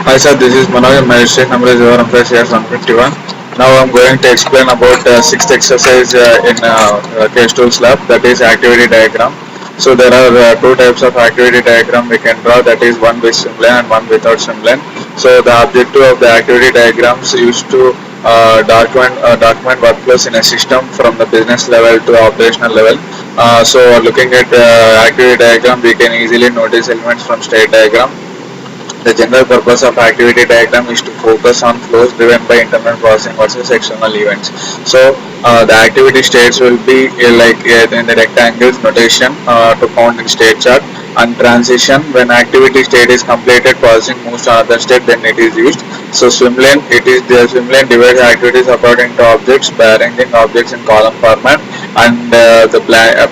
Hi sir, this is Manoj. My registration number is 151. Now I'm going to explain about sixth exercise in case tools lab, that is activity diagram. So there are two types of activity diagram we can draw, that is one with swimlane and one without swimlane. So the objective of the activity diagrams used to document workflows in a system from the business level to the operational level. So looking at activity diagram, we can easily notice elements from state diagram. The general purpose of activity diagram is to focus on flows driven by internal processing versus external events. So the activity states will be in the rectangles notation to count in state chart, and transition when activity state is completed, processing moves to another state, then it is used. So swimlane, it is the swimlane divides activities according to objects by arranging objects in column format and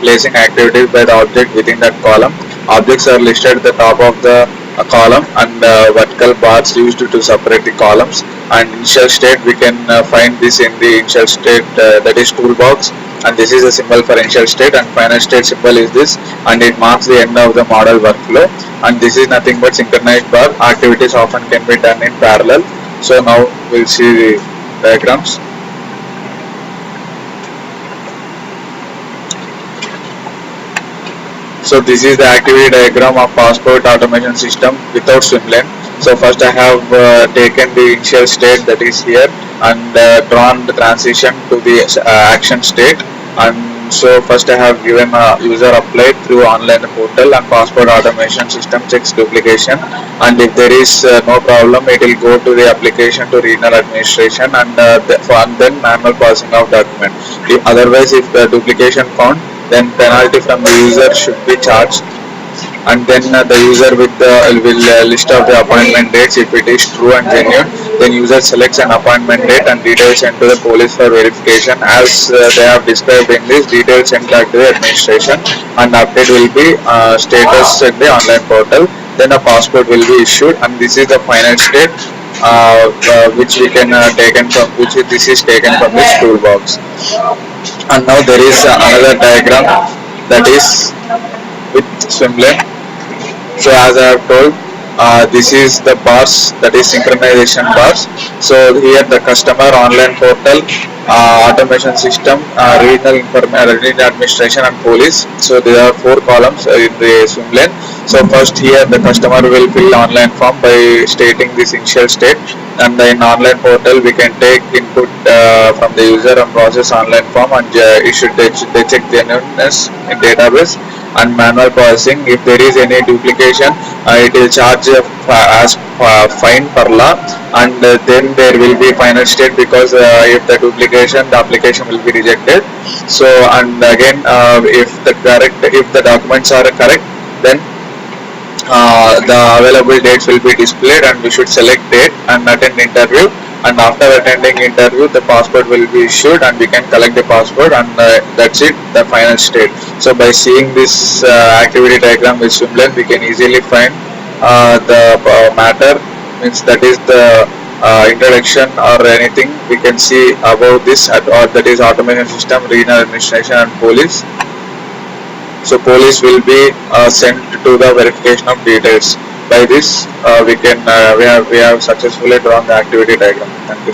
placing activities by the object within that column. Objects are listed at the top of the a column, and vertical bars used to separate the columns. And initial state, we can find this in the initial state, that is toolbox, and this is a symbol for initial state, and final state symbol is this, and it marks the end of the model workflow. And this is nothing but synchronized bar. Activities often can be done in parallel. So now we'll see the diagrams. So this is the activity diagram of passport automation system without swimlane. So first I have taken the initial state, that is here, and drawn the transition to the action state. And so first I have given a user applied through online portal, and passport automation system checks duplication, and if there is no problem, it will go to the application to regional administration, and then manual processing of document. Otherwise, if the duplication found, then penalty from the user should be charged. And then the user will list of the appointment dates. If it is true and genuine, then user selects an appointment date and details sent to the police for verification. As they have described in this, details sent back to the administration, and update will be status in the online portal. Then a passport will be issued, and this is the final state, which we can taken from which this is taken from this toolbox. And now there is another diagram, that is with swimlane. So as I have told, this is the bars, that is synchronization bars. So here the customer, online portal, automation system, regional administration, and police. So there are four columns in the swimlane. So first here the customer will fill online form by stating this initial state, and in online portal we can take input from the user and process online form, and they check genuineness in database. And manual processing, if there is any duplication, it will charge as fine per law, and then there will be final state, because if the duplication, the application will be rejected. So and again, if the documents are correct, then the available dates will be displayed, and we should select date and attend interview. And after attending interview, the passport will be issued, and we can collect the passport, and that's it, the final state. So by seeing this activity diagram with swimlane, we can easily find the matter, means that is the introduction or anything we can see about this, or that is automation system, regional administration, and police. So police will be sent to the verification of details. By this, we have successfully drawn the activity diagram. Thank you.